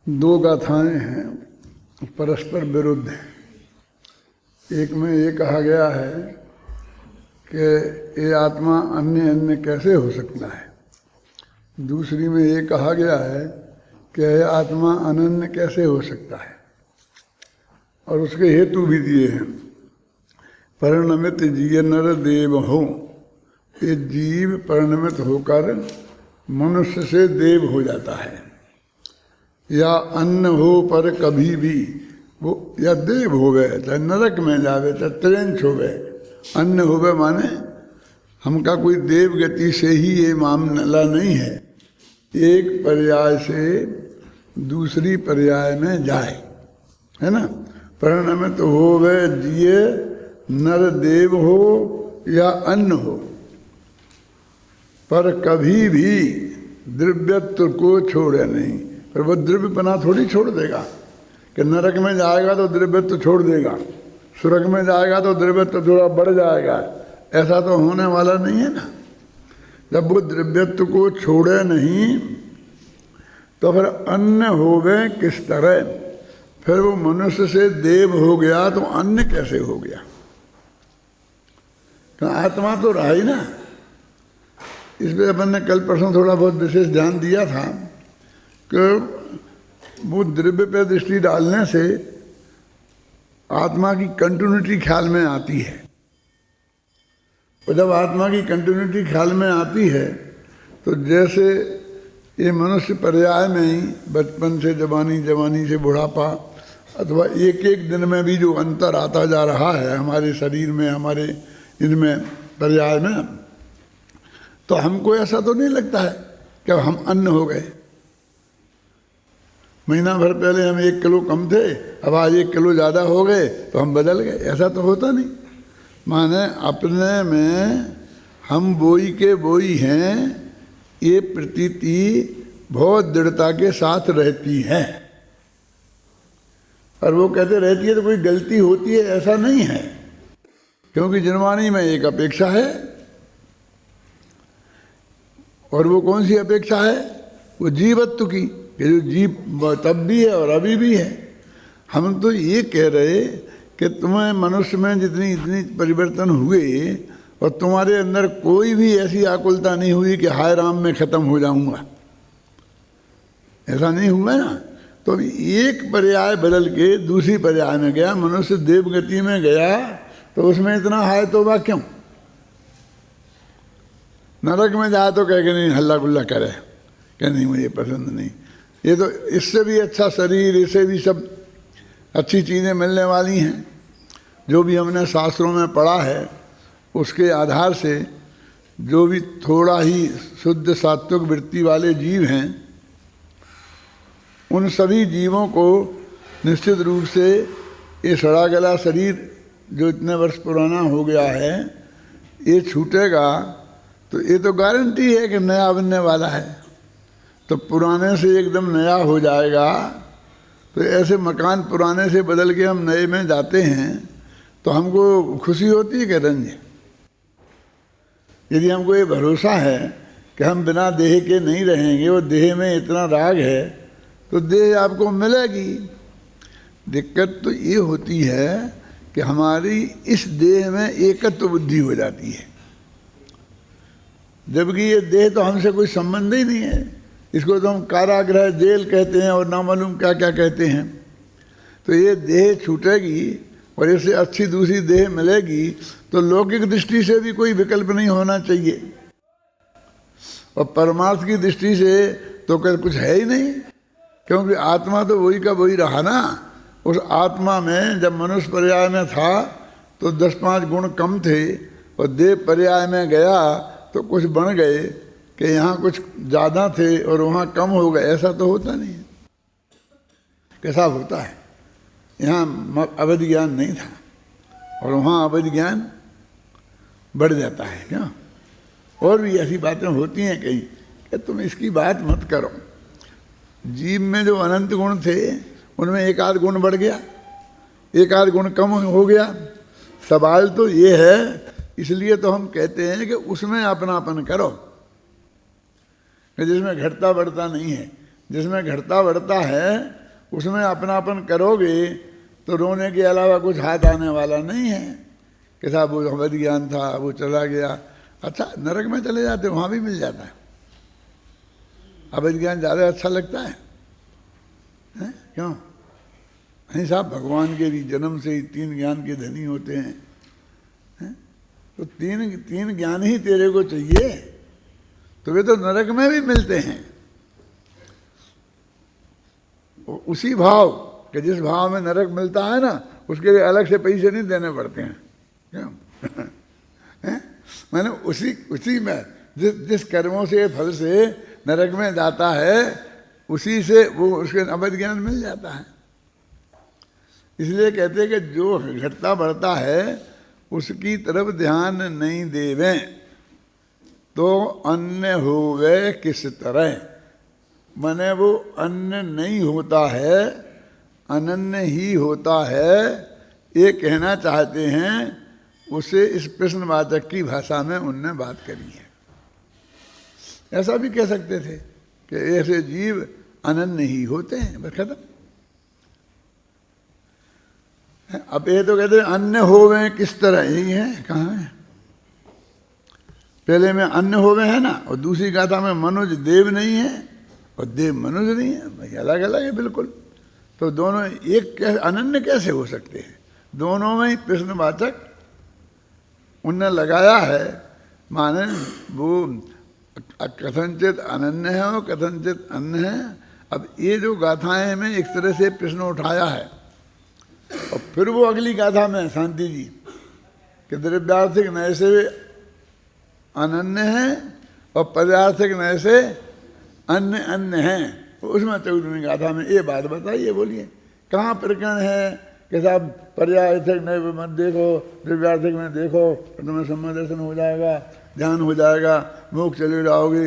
दो गाथाएं हैं परस्पर विरुद्ध। एक में ये कहा गया है कि ये आत्मा अन्य अन्य कैसे हो सकता है। दूसरी में ये कहा गया है कि यह आत्मा अनन्य कैसे हो सकता है, और उसके हेतु भी दिए हैं। परिणमित जीव नर देव हो, ये जीव परिणमित होकर मनुष्य से देव हो जाता है, या अन्न हो पर कभी भी वो या देव हो गए, चाहे नरक में जावे, चाहे त्रेंच हो गए। अन्न हो गए माने हमका कोई देव गति से ही ये मामला नहीं है, एक पर्याय से दूसरी पर्याय में जाए, है ना। परिणमित हो गए जिए नर देव हो या अन्न हो, पर कभी भी द्रव्यत्व को छोड़े नहीं। पर वो द्रव्यपना थोड़ी छोड़ देगा कि नरक में जाएगा तो द्रव्यत्व छोड़ देगा, स्वर्ग में जाएगा तो द्रव्यत्व थोड़ा बढ़ जाएगा, ऐसा तो होने वाला नहीं है ना। जब वो द्रव्यत्व को छोड़े नहीं तो फिर अन्य हो गए किस तरह। फिर वो मनुष्य से देव हो गया तो अन्य कैसे हो गया। तो आत्मा तो रहा ही ना। इस पर अपन ने कल परसों थोड़ा बहुत विशेष ध्यान दिया था कि वो द्रव्य पे दृष्टि डालने से आत्मा की कंटिन्यूटी ख्याल में आती है, और जब आत्मा की कंटिन्यूटी ख्याल में आती है तो जैसे ये मनुष्य पर्याय में ही बचपन से जवानी, जवानी से बुढ़ापा, अथवा एक एक दिन में भी जो अंतर आता जा रहा है हमारे शरीर में, हमारे इनमें पर्याय में, तो हमको ऐसा तो नहीं लगता है कि हम अन्न हो गए। महीना भर पहले हम 1 किलो कम थे, अब आज 1 किलो ज़्यादा हो गए तो हम बदल गए, ऐसा तो होता नहीं। माने अपने में हम बोई के बोई हैं, ये प्रतीति बहुत दृढ़ता के साथ रहती है। और वो कहते रहती है तो कोई गलती होती है, ऐसा नहीं है, क्योंकि जन्मानी में एक अपेक्षा है। और वो कौन सी अपेक्षा है? वो जीवत्व की, कि जो जीव तब भी है और अभी भी है। हम तो ये कह रहे कि तुम्हें मनुष्य में जितनी इतनी परिवर्तन हुए और तुम्हारे अंदर कोई भी ऐसी आकुलता नहीं हुई कि हाय राम में ख़त्म हो जाऊंगा, ऐसा नहीं हुआ ना। तो अभी एक पर्याय बदल के दूसरी पर्याय में गया, मनुष्य देवगति में गया, तो उसमें इतना हाय तौबा क्यों? नरक में जाए तो कह के नहीं हल्ला गुल्ला करे कि नहीं मुझे पसंद नहीं, ये तो इससे भी अच्छा शरीर, इससे भी सब अच्छी चीज़ें मिलने वाली हैं। जो भी हमने शास्त्रों में पढ़ा है उसके आधार से जो भी थोड़ा ही शुद्ध सात्विक वृत्ति वाले जीव हैं, उन सभी जीवों को निश्चित रूप से ये सड़ा गला शरीर जो इतने वर्ष पुराना हो गया है, ये छूटेगा तो ये तो गारंटी है कि नया बनने वाला है। तो पुराने से एकदम नया हो जाएगा। तो ऐसे मकान पुराने से बदल के हम नए में जाते हैं तो हमको खुशी होती है कि रंज। यदि हमको ये भरोसा है कि हम बिना देह के नहीं रहेंगे और देह में इतना राग है तो देह आपको मिलेगी। दिक्कत तो ये होती है कि हमारी इस देह में एकत्व बुद्धि हो जाती है, जबकि ये देह तो हमसे कोई संबंध ही नहीं है। इसको तो हम कारागृह, जेल कहते हैं और ना मालूम क्या क्या कहते हैं। तो ये देह छूटेगी और इससे अच्छी दूसरी देह मिलेगी तो लौकिक दृष्टि से भी कोई विकल्प नहीं होना चाहिए, और परमार्थ की दृष्टि से तो कुछ है ही नहीं, क्योंकि आत्मा तो वही का वही रहा ना। उस आत्मा में जब मनुष्य पर्याय में था तो 10-5 गुण कम थे, और देव पर्याय में गया तो कुछ बन गए कि यहाँ कुछ ज़्यादा थे और वहाँ कम हो गए। ऐसा तो होता नहीं है। कैसा होता है? यहाँ अवैध ज्ञान नहीं था और वहाँ अवैध ज्ञान बढ़ जाता है क्या? और भी ऐसी बातें होती हैं कहीं कि तुम इसकी बात मत करो। जीव में जो अनंत गुण थे उनमें एक आध गुण बढ़ गया, एक आध गुण कम हो गया। सवाल तो ये है, इसलिए तो हम कहते हैं कि उसमें अपनापन करो, जिसमें घटता बढ़ता नहीं है। जिसमें घटता बढ़ता है उसमें अपनापन करोगे तो रोने के अलावा कुछ हाथ आने वाला नहीं है कि साहब वो हमारी ज्ञान था, वो चला गया। अच्छा, नरक में चले जाते वहाँ भी मिल जाता है। अवैध ज्ञान ज़्यादा अच्छा लगता है, क्यों? नहीं साहब, भगवान के भी जन्म से ही 3 ज्ञान के धनी होते हैं, तो तीन ज्ञान ही तेरे को चाहिए, तो वे तो नरक में भी मिलते हैं। उसी भाव कि जिस भाव में नरक मिलता है ना, उसके लिए अलग से पैसे नहीं देने पड़ते हैं, क्यों? मैंने उसी में जिस कर्मों से फल से नरक में जाता है, उसी से वो उसके अवैध ज्ञान मिल जाता है। इसलिए कहते हैं कि जो घटता बढ़ता है उसकी तरफ ध्यान नहीं देवें तो अन्य होवे किस तरह। माने वो अन्य नहीं होता है, अनन्य ही होता है, ये कहना चाहते हैं। उसे इस प्रश्नवाचक की भाषा में उनने बात करी है। ऐसा भी कह सकते थे कि ऐसे जीव अनन्य ही होते हैं, बस खत्म। अब ये तो कहते हैं अन्य होवे किस तरह, यही है, कहाँ है? पहले में अन्य होवे है ना, और दूसरी गाथा में मनुज देव नहीं है और देव मनुज नहीं है, भाई अलग अलग है बिल्कुल। तो दोनों एक अनन्य कैसे हो सकते हैं? दोनों में ही प्रश्नवाचक उनने लगाया है। माने वो कथनचित अनन्य है और कथनचित अन्य है। अब ये जो गाथाएं में एक तरह से प्रश्न उठाया है, और फिर वो अगली गाथा में शांति जी कि द्रव्यार्थिक नय से अनन्य है और पदार्थिक नय से अन्य अन्य है। उसमें 14वीं गाथा में ये बात बताइए, बोलिए कहाँ प्रकरण है कि साहब पर्यायथिक नय मत देखो, द्रव्यार्थिक में देखो तो तुम्हें सम्यक दर्शन हो जाएगा, ध्यान हो जाएगा, मोक्ष चले जाओगे।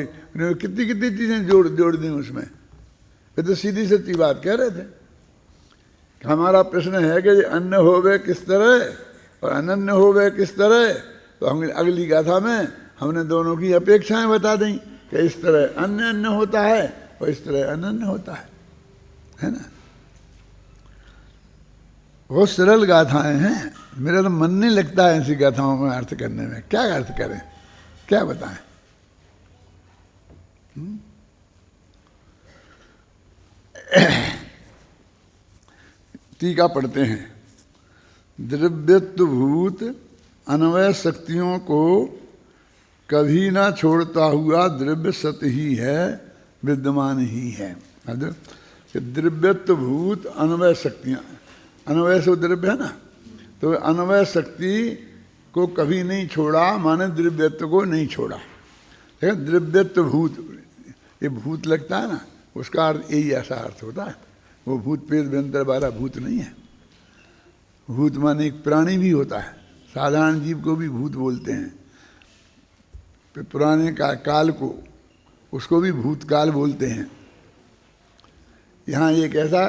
कितनी कितनी चीज़ें जोड़ दी उसमें। ये तो सीधी सच्ची बात कह रहे थे। हमारा प्रश्न है कि अन्य होवे किस तरह और अनन्य होवे किस तरह। तो हम अगली गाथा में हमने दोनों की अपेक्षाएं बता दी कि इस तरह अन्य अन्य होता है और इस तरह अनन्य होता है ना। बहुत सरल गाथाएं हैं, मेरा तो मन नहीं लगता है ऐसी गाथाओं में अर्थ करने में। क्या अर्थ करें, क्या बताएं? टीका पढ़ते हैं। द्रव्यत्वभूत अन्वय शक्तियों को कभी ना छोड़ता हुआ द्रव्य सत ही है, विद्यमान ही है। द्रव्यत्वभूत अन्वय शक्तियाँ, अन्वय से द्रव्य है ना, तो अन्वय शक्ति को कभी नहीं छोड़ा, माने द्रव्यत्व को नहीं छोड़ा। लेकिन द्रव्यत्वभूत, ये भूत लगता है ना, उसका अर्थ यही ऐसा अर्थ होता है। वो भूत प्रेत व्यंतर वाला भूत नहीं है। भूत माने एक प्राणी भी होता है, साधारण जीव को भी भूत बोलते हैं। पुराने काल को उसको भी भूतकाल बोलते हैं। यहाँ एक ऐसा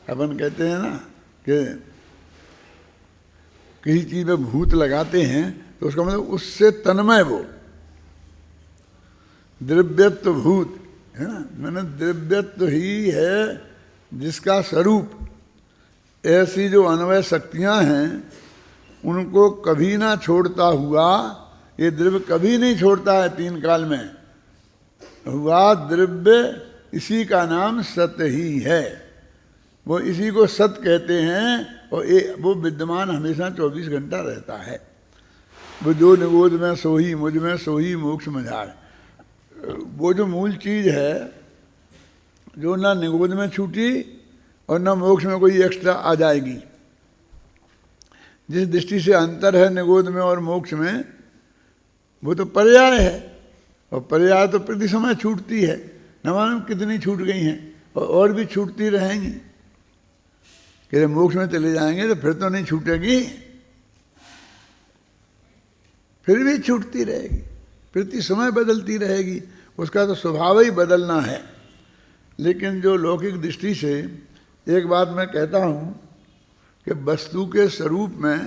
अपन कहते हैं ना कि किसी चीज़ में भूत लगाते हैं तो उसका मतलब उससे तन्मय वो द्रव्यत्व भूत है ना, मैंने द्रव्यत्व ही है जिसका स्वरूप। ऐसी जो अन्वय शक्तियाँ हैं उनको कभी ना छोड़ता हुआ, ये द्रव्य कभी नहीं छोड़ता है, 3 काल में हुआ द्रव्य, इसी का नाम सत्य ही है। वो इसी को सत्य कहते हैं और वो विद्यमान हमेशा 24 घंटा रहता है। वो जो निगोद में सोही मुझ में सोही मोक्ष मझार, वो जो मूल चीज़ है जो ना निगोद में छूटी और ना मोक्ष में कोई एक्स्ट्रा आ जाएगी। जिस दृष्टि से अंतर है निगोद में और मोक्ष में, वो तो पर्याय है, और पर्याय तो प्रति समय छूटती है। न मालूम कितनी छूट गई हैं और भी छूटती रहेंगी। कि मोक्ष में चले जाएंगे तो फिर तो नहीं छूटेगी, फिर भी छूटती रहेगी, प्रति समय बदलती रहेगी। उसका तो स्वभाव ही बदलना है। लेकिन जो लौकिक दृष्टि से, एक बात मैं कहता हूँ कि वस्तु के स्वरूप में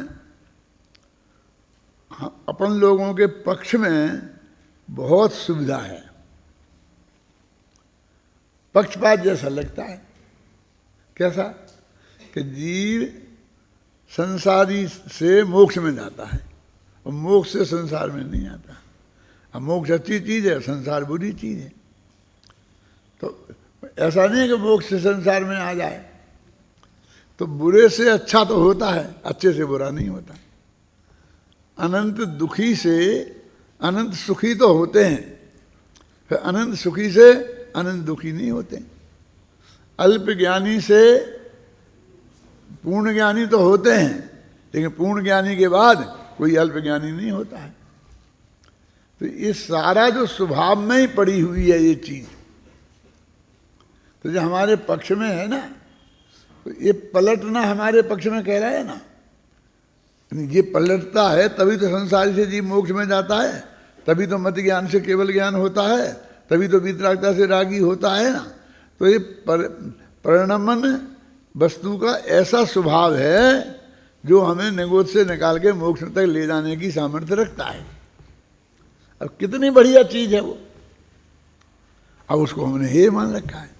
अपन लोगों के पक्ष में बहुत सुविधा है। पक्षपात जैसा लगता है। कैसा कि जीव संसारी से मोक्ष में जाता है और मोक्ष से संसार में नहीं आता। अब मोक्ष अच्छी चीज़ है, संसार बुरी चीज़ है। तो ऐसा नहीं है कि मोक्ष से संसार में आ जाए, तो बुरे से अच्छा तो होता है, अच्छे से बुरा नहीं होता। अनंत दुखी से अनंत सुखी तो होते हैं, फिर अनंत सुखी से अनंत दुखी नहीं होते। अल्प ज्ञानी से पूर्ण ज्ञानी तो होते हैं, लेकिन पूर्ण ज्ञानी के बाद कोई अल्प ज्ञानी नहीं होता है। तो ये सारा जो स्वभाव में ही पड़ी हुई है ये चीज, तो जो हमारे पक्ष में है ना, तो ये पलटना हमारे पक्ष में कह रहा है ना। ये पलटता है तभी तो संसारी से जीव मोक्ष में जाता है, तभी तो मत ज्ञान से केवल ज्ञान होता है, तभी तो वीतरागता से रागी होता है ना। तो ये परिणमन वस्तु का ऐसा स्वभाव है जो हमें निगोद से निकाल के मोक्ष तक ले जाने की सामर्थ्य रखता है। अब कितनी बढ़िया चीज है वो, अब उसको हमने हे मान रखा है।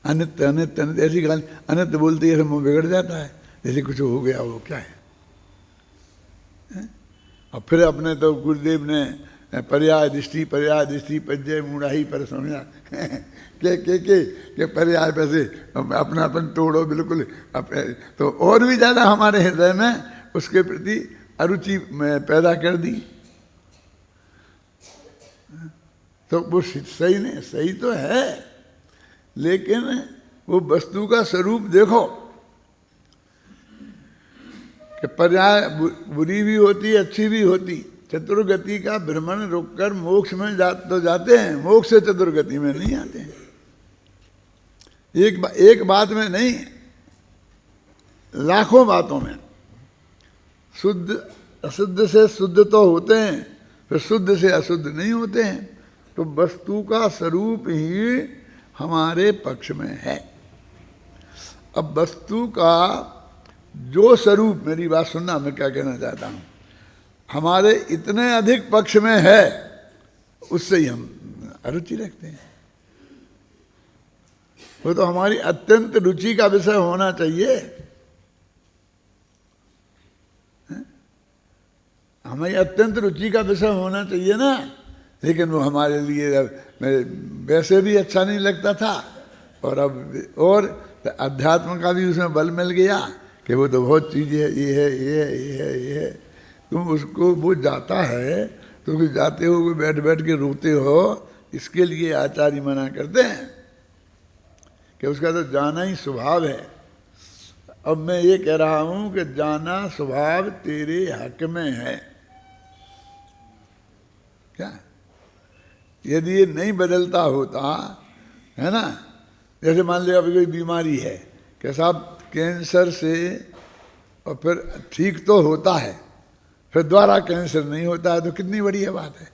अनित्य अनित्य अनित्य ऐसी गाली, अनित्य बोलते ही मुंह बिगड़ जाता है, जैसे कुछ हो गया वो क्या है। और फिर अपने तो गुरुदेव ने पर्याय दृष्टि पज्जय मूढ़ाही पर समझा के पर्याय पैसे अपनापन तोड़ो बिल्कुल। तो और भी ज़्यादा हमारे हृदय में उसके प्रति अरुचि पैदा कर दी। तो वो सही नहीं, सही तो है, लेकिन वो वस्तु का स्वरूप देखो कि पर्याय बुरी भी होती अच्छी भी होती। चतुर्गति का भ्रमण रुककर मोक्ष में तो जाते हैं, मोक्ष से चतुर्गति में नहीं आते हैं। एक बात में नहीं, लाखों बातों में। शुद्ध अशुद्ध से शुद्ध तो होते हैं, फिर शुद्ध से अशुद्ध नहीं होते हैं। तो वस्तु का स्वरूप ही हमारे पक्ष में है। अब वस्तु का जो स्वरूप, मेरी बात सुनना, मैं क्या कहना चाहता हूं, हमारे इतने अधिक पक्ष में है, उससे ही हम अरुचि रखते हैं। वो तो हमारी अत्यंत रुचि का विषय होना चाहिए। हमारी अत्यंत रुचि का विषय होना चाहिए ना, लेकिन वो हमारे लिए वैसे भी अच्छा नहीं लगता था, और अब और अध्यात्म का भी उसमें बल मिल गया कि वो तो बहुत चीज़ है, ये है ये है ये है ये है। तुम उसको, वो जाता है तो फिर जाते हो बैठ बैठ के रोते हो, इसके लिए आचार्य मना करते हैं कि उसका तो जाना ही स्वभाव है। अब मैं ये कह रहा हूं कि जाना स्वभाव तेरे हक में है। क्या यदि ये नहीं बदलता होता है ना, जैसे मान लिया अभी कोई बीमारी है कि साहब कैंसर से, और फिर ठीक तो होता है, फिर दोबारा कैंसर नहीं होता है, तो कितनी बढ़िया बात है।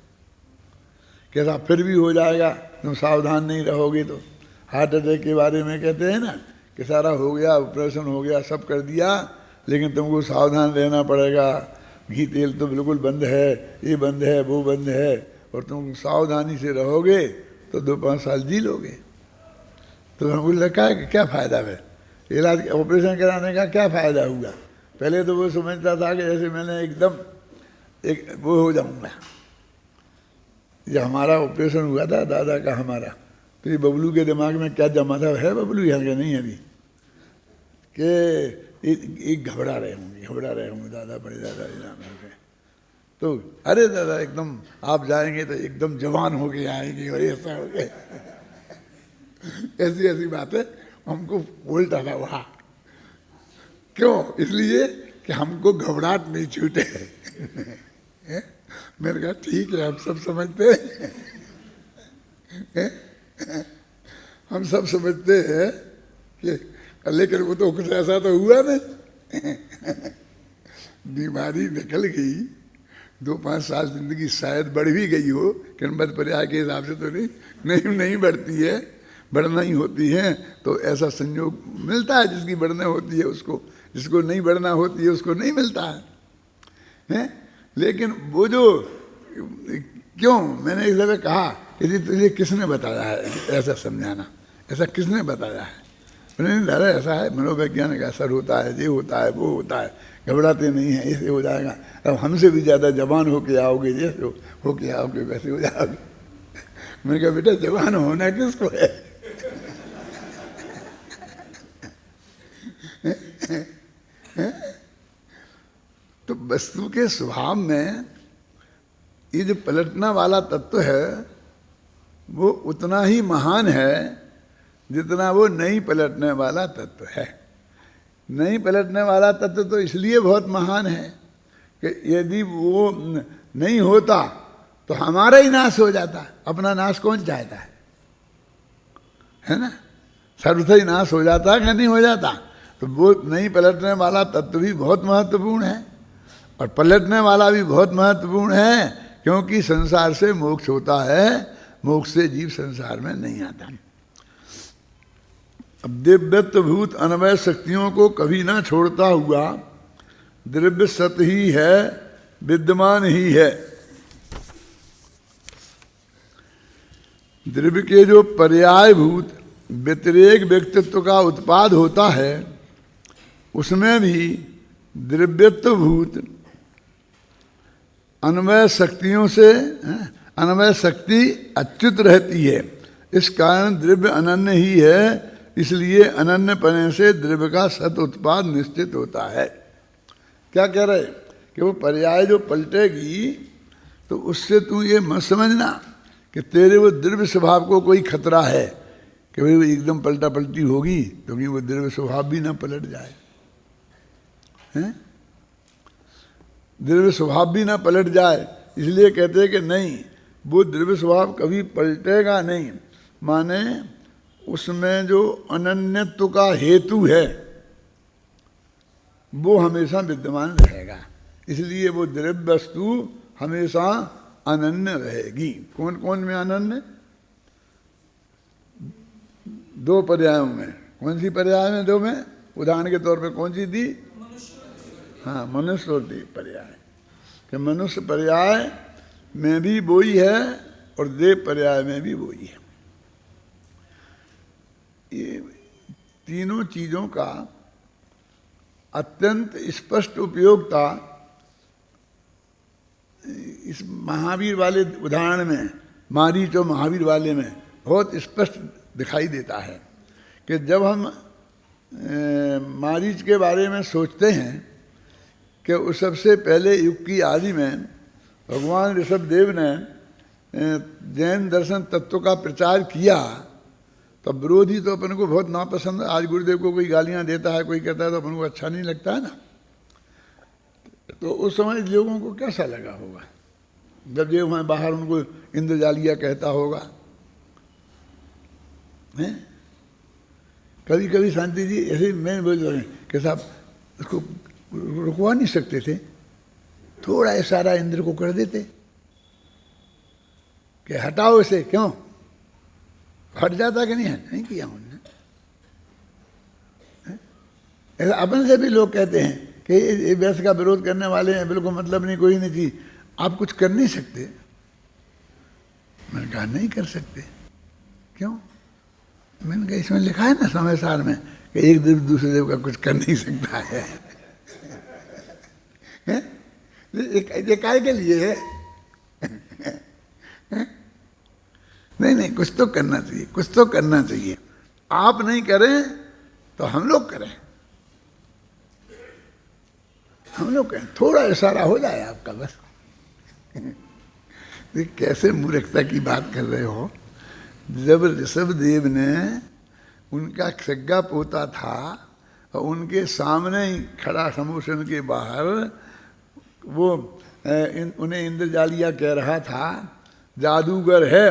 कैसा फिर भी हो जाएगा, तुम सावधान नहीं रहोगे तो। हार्ट अटैक के बारे में कहते हैं ना कि सारा हो गया, ऑपरेशन हो गया, सब कर दिया, लेकिन तुमको सावधान रहना पड़ेगा। घी तेल तो बिल्कुल बंद है, ये बंद है, वो बंद है, और तुम सावधानी से रहोगे तो 2-5 साल जी लोगे। तो हमको लगा कि क्या फ़ायदा है इलाज, ऑपरेशन कराने का क्या फ़ायदा हुआ। पहले तो वो समझता था कि जैसे मैंने एकदम एक वो हो जाऊंगा। जब हमारा ऑपरेशन हुआ था दादा का हमारा, तो ये बबलू के दिमाग में क्या जमा था, है बबलू यहाँ के नहीं अभी, कि एक घबरा रहे होंगे दादा, बड़े दादा जी। तो अरे दादा एकदम आप जाएंगे तो एकदम जवान हो के आएंगे, और ऐसा हो गए ऐसी ऐसी बातें हमको बोलता था वहाँ। क्यों? इसलिए कि हमको घबराहट नहीं छूटे। मैंने कहा ठीक है, हम सब समझते हैं, हम सब समझते हैं कि, लेकिन वो तो कुछ ऐसा तो हुआ नहीं। बीमारी निकल गई, 2-5 साल जिंदगी शायद बढ़ भी गई हो, किस्मत पर्याय के हिसाब से तो नहीं बढ़ती है, बढ़ना ही होती है। तो ऐसा संयोग मिलता है, जिसकी बढ़ना होती है उसको, जिसको नहीं बढ़ना होती है उसको नहीं मिलता है। लेकिन वो जो, क्यों मैंने इस दफे कहा कि तुझे किसने बताया है ऐसा समझाना, ऐसा किसने बताया है? नहीं दादा ऐसा है, मनोवैज्ञानिक असर होता है, ये होता है, वो होता है, घबराते नहीं हैं, ऐसे हो जाएगा, अब हमसे भी ज़्यादा जवान होके आओगे, जैसे होके आओगे वैसे हो जाओगे। मैंने कहा बेटा जवान होना किसको है? तो वस्तु के स्वभाव में ये जो पलटना वाला तत्व है वो उतना ही महान है जितना वो नहीं पलटने वाला तत्व है। नहीं पलटने वाला तत्व तो इसलिए बहुत महान है कि यदि वो नहीं होता तो हमारा ही नाश हो जाता। अपना नाश कौन चाहता है ना? सर्वथा ही नाश हो जाता कि नहीं हो जाता? तो वो नहीं पलटने वाला तत्व भी बहुत महत्वपूर्ण है और पलटने वाला भी बहुत महत्वपूर्ण है, क्योंकि संसार से मोक्ष होता है, मोक्ष से जीव संसार में नहीं आता। अब दिव्यत्व भूत अनवय शक्तियों को कभी ना छोड़ता हुआ द्रव्य सत ही है, विद्यमान ही है। द्रव्य के जो पर्याय भूत व्यतिरेक व्यक्तित्व का उत्पाद होता है उसमें भी द्रव्यत्व भूत अन्वय शक्तियों से अन्वय शक्ति अच्युत रहती है। इस कारण द्रव्य अनन्य ही है, इसलिए अनन्य पने से द्रव्य का सत उत्पाद निश्चित होता है। क्या कह रहे कि वो पर्याय जो पलटेगी तो उससे तू ये मत समझना कि तेरे वो द्रव्य स्वभाव को कोई खतरा है कि भाई वो एकदम पलटा पलटी होगी, क्योंकि वो द्रव्य स्वभाव भी ना पलट जाए, हैं? द्रव्य स्वभाव भी ना पलट जाए, इसलिए कहते हैं कि नहीं, वो द्रव्य स्वभाव कभी पलटेगा नहीं। माने उसमें जो अनन्यत्व का हेतु है वो हमेशा विद्यमान रहेगा, इसलिए वो द्रव्य वस्तु हमेशा अनन्य रहेगी। कौन कौन में अनन्य? दो पर्यायों में। कौन सी पर्याय में? दो में। उदाहरण के तौर पे कौन सी दी? हाँ, मनुष्य और देव पर्याय। कि मनुष्य पर्याय में भी वही है और देव पर्याय में भी वही है। ये तीनों चीजों का अत्यंत स्पष्ट उपयोगिता इस महावीर वाले उदाहरण में, मारीच और महावीर वाले में बहुत स्पष्ट दिखाई देता है कि जब हम मारीच के बारे में सोचते हैं कि उस सबसे पहले युग की आदि में भगवान ऋषभदेव ने जैन दर्शन तत्व का प्रचार किया, तब विरोधी तो अपन को बहुत नापसंद। आज गुरुदेव को कोई गालियां देता है, कोई कहता है तो अपन को अच्छा नहीं लगता है ना। तो उस समय लोगों को कैसा लगा होगा जब ये वहाँ बाहर उनको इंद्रजालिया कहता होगा, हैं? कभी कभी शांति जी ऐसे मैं बोल रहे हैं कि साहब उसको रुकवा नहीं सकते थे, थोड़ा इशारा इंद्र को कर देते कि हटाओ इसे। क्यों हट जाता कि नहीं? है नहीं किया उन्होंने। ऐसा अपन से भी लोग कहते हैं कि ये वैसे का विरोध करने वाले हैं, बिल्कुल मतलब नहीं, कोई नहीं चीज, आप कुछ कर नहीं सकते। मैंने कहा नहीं कर सकते। क्यों? मैंने कहा इसमें लिखा है ना समय सार में कि एक देव दूसरे देव का कुछ कर नहीं सकता है। ये काय के लिए है? नहीं नहीं, कुछ तो करना चाहिए, कुछ तो करना चाहिए। आप नहीं करें तो हम लोग करें, हम लोग करें, थोड़ा इशारा हो जाए आपका बस। ये कैसे मूर्खता की बात कर रहे हो। जब ऋषभदेव ने उनका सग्गा पोता था और उनके सामने ही खड़ा समोसन के बाहर वो उन्हें इंद्रजालिया कह रहा था जादूगर है,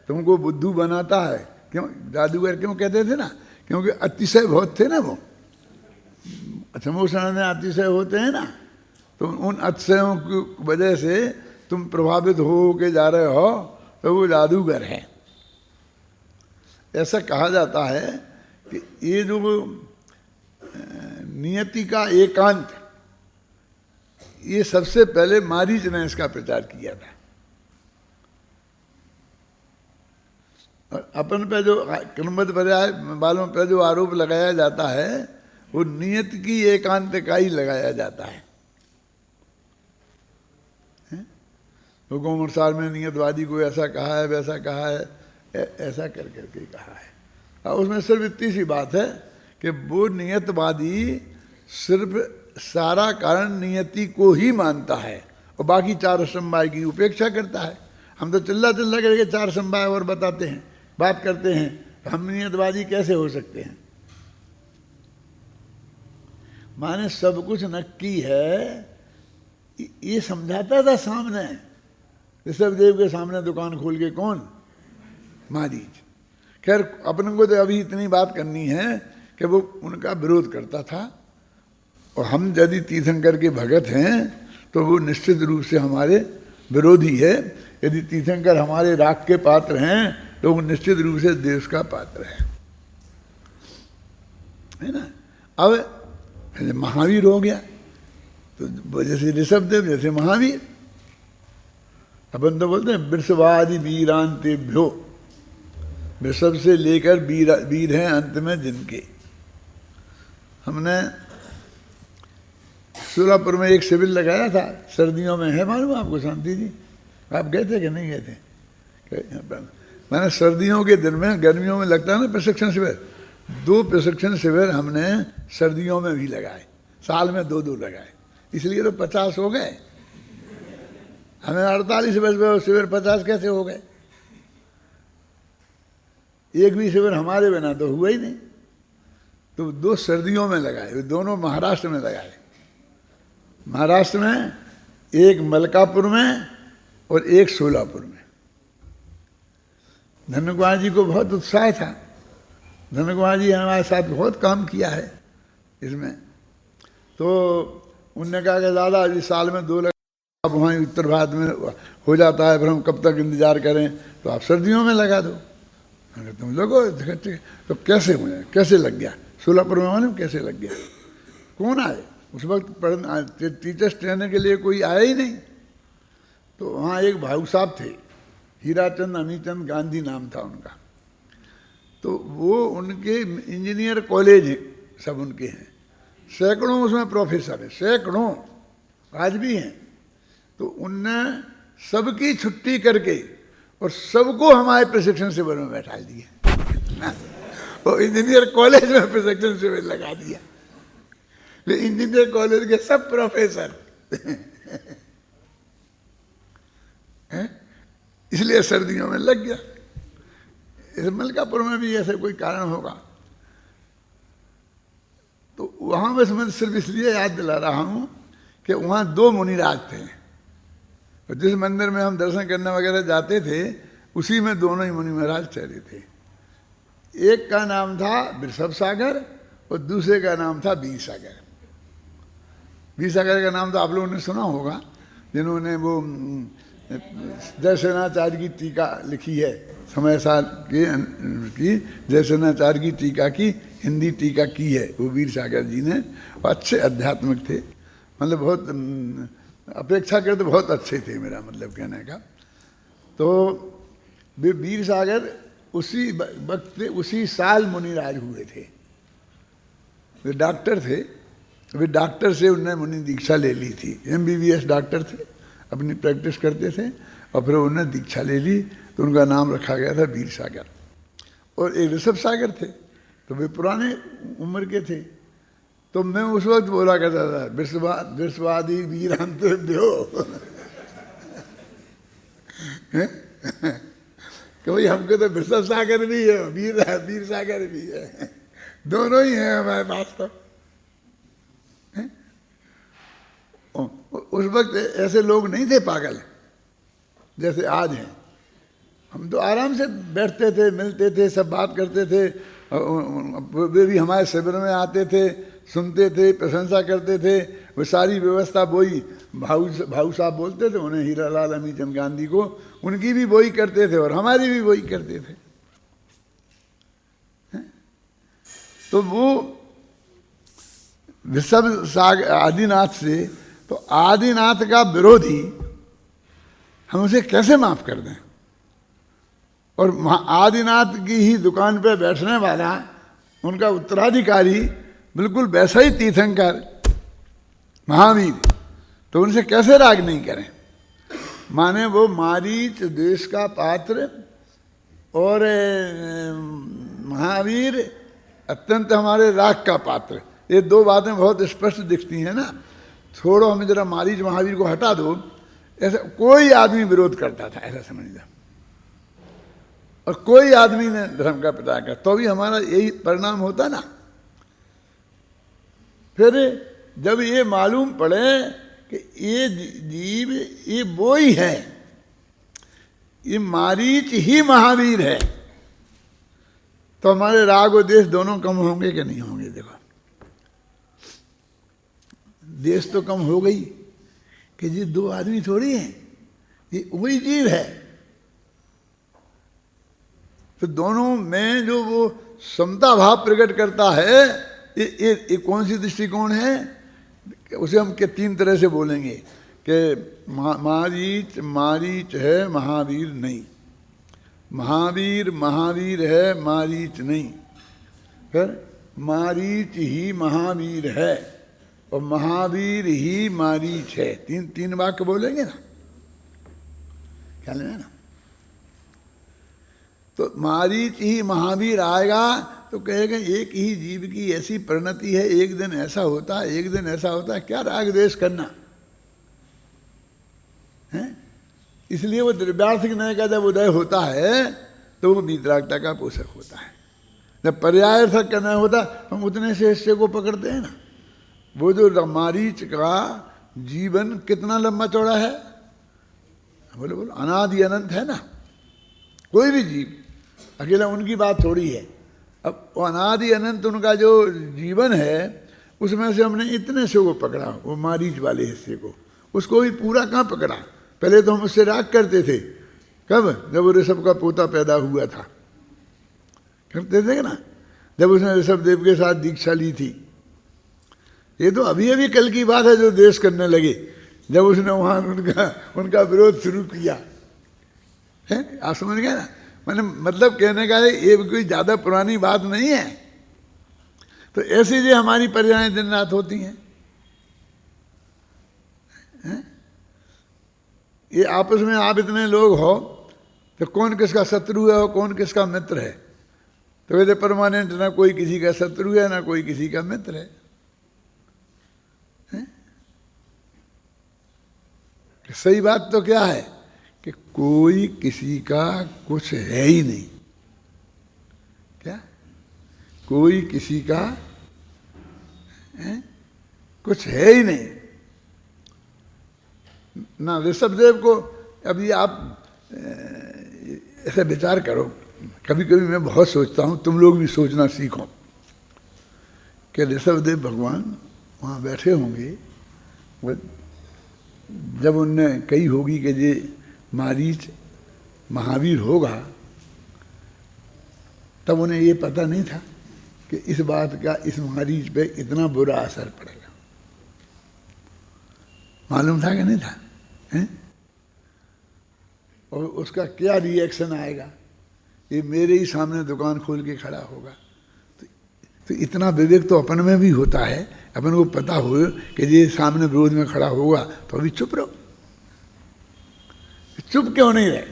तुमको बुद्धू बनाता है। क्यों जादूगर क्यों कहते थे ना? क्योंकि अतिशय बहुत थे ना, वो समोसन में अतिशय होते हैं ना, तो उन अतिशयों की वजह से तुम प्रभावित हो के जा रहे हो, तो वो जादूगर है। ऐसा कहा जाता है कि ये जो नियति का एकांत, ये सबसे पहले मारीच ने इसका प्रचार किया था। और अपन पे जो क्रमबद्ध पर्याय वालों पे जो आरोप लगाया जाता है वो नियत की एकांत का ही लगाया जाता है। हुकुम में नियतवादी को ऐसा कहा है, वैसा कहा है, ऐसा कर करके कहा है। और उसमें सिर्फ इतनी सी बात है कि वो नियतवादी सिर्फ सारा कारण नियति को ही मानता है और बाकी चार असंभव की उपेक्षा करता है। हम तो चिल्ला चिल्ला करके चार असंभव और बताते हैं, बात करते हैं, तो हम नियतवादी कैसे हो सकते हैं? माने सब कुछ नक्की है, ये समझाता था सामने ऋषभदेव के सामने दुकान खोल के। कौन? मारीच। खैर अपन को तो अभी इतनी बात करनी है कि वो उनका विरोध करता था और हम यदि तीर्थंकर के भगत हैं तो वो निश्चित रूप से हमारे विरोधी है। यदि तीर्थंकर हमारे राग के पात्र हैं तो वो निश्चित रूप से देश का पात्र है ना। अब महावीर हो गया तो जैसे ऋषभदेव जैसे महावीर। अपन तो बोलते हैं वृषभादि वीरांतेभ्यो, वृषभ से लेकर वीर हैं अंत में जिनके। हमने सूरापुर में एक शिविर लगाया था सर्दियों में, है मालूम आपको शांति जी? आप गए थे कि नहीं गए थे? मैंने सर्दियों के दिन में, गर्मियों में लगता है ना प्रशिक्षण शिविर, 2 प्रशिक्षण शिविर हमने सर्दियों में भी लगाए, साल में 2 लगाए। इसलिए तो 50 हो गए। हमें 48 वर्ष में शिविर 50 कैसे हो गए? एक भी शिविर हमारे बिना तो हुआ ही नहीं। तो 2 सर्दियों में लगाए, दोनों महाराष्ट्र में लगाए। महाराष्ट्र में एक मलकापुर में और एक सोलापुर में। धन्य कुमार जी को बहुत उत्साह था। धन्य कुमार जी हमारे साथ बहुत काम किया है इसमें। तो उनने कहा कि दादा अभी साल में 2 अब वहाँ उत्तर भारत में हो जाता है, फिर हम कब तक इंतजार करें, तो आप सर्दियों में लगा दो। तुम लोगों तो कैसे हुए, कैसे लग गया? सोलापुर में मालूम कैसे लग गया? कौन आए उस वक्त पढ़ने? टीचर्स ट्रेनिंग के लिए कोई आया ही नहीं। तो वहाँ एक भाऊ साहब थे, हीराचंद अमीचंद गांधी नाम था उनका। तो वो उनके इंजीनियर कॉलेज हैं, सब उनके हैं, सैकड़ों उसमें प्रोफेसर हैं, सैकड़ों आज भी हैं। तो उनने सबकी छुट्टी करके और सबको हमारे प्रशिक्षण शिविर में बैठा दिया। वो इंजीनियर कॉलेज में प्रशिक्षण शिविर लगा दिया। इंजीनियर कॉलेज के सब प्रोफेसर इसलिए सर्दियों में लग गया। इस मलकापुर में भी ऐसा कोई कारण होगा। तो वहाँ बस मैं सिर्फ इसलिए याद दिला रहा हूँ कि वहाँ 2 मुनिराज थे और जिस मंदिर में हम दर्शन करने वगैरह जाते थे उसी में दोनों ही मुनि महाराज ठहरे थे। एक का नाम था वृषभ सागर और दूसरे का नाम था वीर सागर। वीर सागर का नाम तो आप लोगों ने सुना होगा, जिन्होंने वो जयसेनाचार्य की टीका लिखी है, समय साल की जयसेनाचार्य की टीका की हिंदी टीका की है वो वीर सागर जी ने। अच्छे आध्यात्मिक थे, मतलब बहुत अपेक्षाकृत बहुत अच्छे थे, मेरा मतलब कहने का। तो वे वीर सागर उसी वक्त उसी साल मुनिराज हुए थे। वे डॉक्टर थे, वे डॉक्टर से उन्होंने मुनि दीक्षा ले ली थी। MBBS डॉक्टर थे, अपनी प्रैक्टिस करते थे और फिर उन्होंने दीक्षा ले ली तो उनका नाम रखा गया था वीर सागर। और एक ऋषभ सागर थे, तो वे पुराने उम्र के थे। तो मैं उस वक्त बोला करता था वृषभादि वीरांतेभ्यो कि भाई हमको तो वृषभ सागर भी है, वीर सागर भी है, दोनों ही हैं हमारे पास। तो उस वक्त ऐसे लोग नहीं थे पागल जैसे आज हैं। हम तो आराम से बैठते थे, मिलते थे, सब बात करते थे। वे भी हमारे शिविर में आते थे, सुनते थे, प्रशंसा करते थे। वो सारी व्यवस्था वही भाऊ साहब बोलते थे उन्हें, हीरालाल अमीचंद गांधी को, उनकी भी वही करते थे और हमारी भी वही करते थे। तो वो ऋषभ सागर आदिनाथ से, तो आदिनाथ का विरोधी हम उसे कैसे माफ कर दें? और आदिनाथ की ही दुकान पे बैठने वाला उनका उत्तराधिकारी बिल्कुल वैसा ही तीर्थंकर महावीर, तो उनसे कैसे राग नहीं करें। माने वो मारीच देश का पात्र और महावीर अत्यंत हमारे राग का पात्र, ये दो बातें बहुत स्पष्ट दिखती हैं ना। छोड़ो, हमें जरा मारीच महावीर को हटा दो, ऐसा कोई आदमी विरोध करता था, ऐसा समझना, और कोई आदमी ने धर्म का प्रचार किया तो भी हमारा यही परिणाम होता ना। फिर जब ये मालूम पड़े कि ये जीव ये वो ही है, ये मारीच ही महावीर है, तो हमारे राग और देश दोनों कम होंगे कि नहीं होंगे। देखो, देश तो कम हो गई कि ये दो आदमी थोड़ी हैं, ये वही जीव है। तो दोनों में जो वो समता भाव प्रकट करता है, ये कौन सी दृष्टिकोण है, उसे हम के तीन तरह से बोलेंगे कि मारीच मारीच है, महावीर नहीं। महावीर महावीर है, मारीच नहीं। फिर मारीच ही महावीर है और महावीर ही मारीच है। तीन वाक्य बोलेंगे ना, ख्याल में ना। तो मारीच ही महावीर आएगा तो कहेगा एक ही जीव की ऐसी परिणति है, एक दिन ऐसा होता है, एक दिन ऐसा होता है, क्या राग द्वेष करना है। इसलिए वो द्रव्यार्थ नय का जब उदय होता है तो वो वीतरागता का पोषक होता है। जब पर्यायार्थक का नय होता हम उतने से हिस्से को पकड़ते हैं ना। वो जो मारीच का जीवन कितना लंबा चौड़ा है, बोलो बोलो, अनादि अनंत है ना। कोई भी जीव, अकेला उनकी बात थोड़ी है। अब अनादि अनंत उनका जो जीवन है उसमें से हमने इतने से को पकड़ा, वो मारीच वाले हिस्से को, उसको भी पूरा कहाँ पकड़ा। पहले तो हम उससे राग करते थे, कब, जब वो ऋषभ का पोता पैदा हुआ था, करते थे ना, जब उसने ऋषभ देव के साथ दीक्षा ली थी। ये तो अभी अभी कल की बात है जो देश करने लगे, जब उसने वहाँ उनका विरोध शुरू किया है। आप समझ गए ना, मैंने मतलब कहने का है ये कोई ज़्यादा पुरानी बात नहीं है। तो ऐसी जो हमारी परियाएं दिन रात होती हैं, ये आपस में आप इतने लोग हो तो कौन किसका शत्रु है और कौन किसका मित्र है। तो वैसे परमानेंट ना कोई किसी का शत्रु है ना कोई किसी का मित्र है। सही बात तो क्या है कि कोई किसी का कुछ है ही नहीं। क्या कोई किसी का कुछ है ही नहीं ना। ऋषभदेव को अभी आप ऐसे विचार करो, कभी कभी मैं बहुत सोचता हूँ, तुम लोग भी सोचना सीखो कि ऋषभदेव भगवान वहाँ बैठे होंगे, जब उनने कही होगी कि ये मारीच महावीर होगा, तब उन्हें ये पता नहीं था कि इस बात का इस मारीच पे इतना बुरा असर पड़ेगा। मालूम था कि नहीं था, हैं? और उसका क्या रिएक्शन आएगा, ये मेरे ही सामने दुकान खोल के खड़ा होगा। तो इतना विवेक तो अपन में भी होता है, अपन को पता हो कि ये सामने विरोध में खड़ा होगा, तो अभी चुप रहो। चुप क्यों नहीं रहे,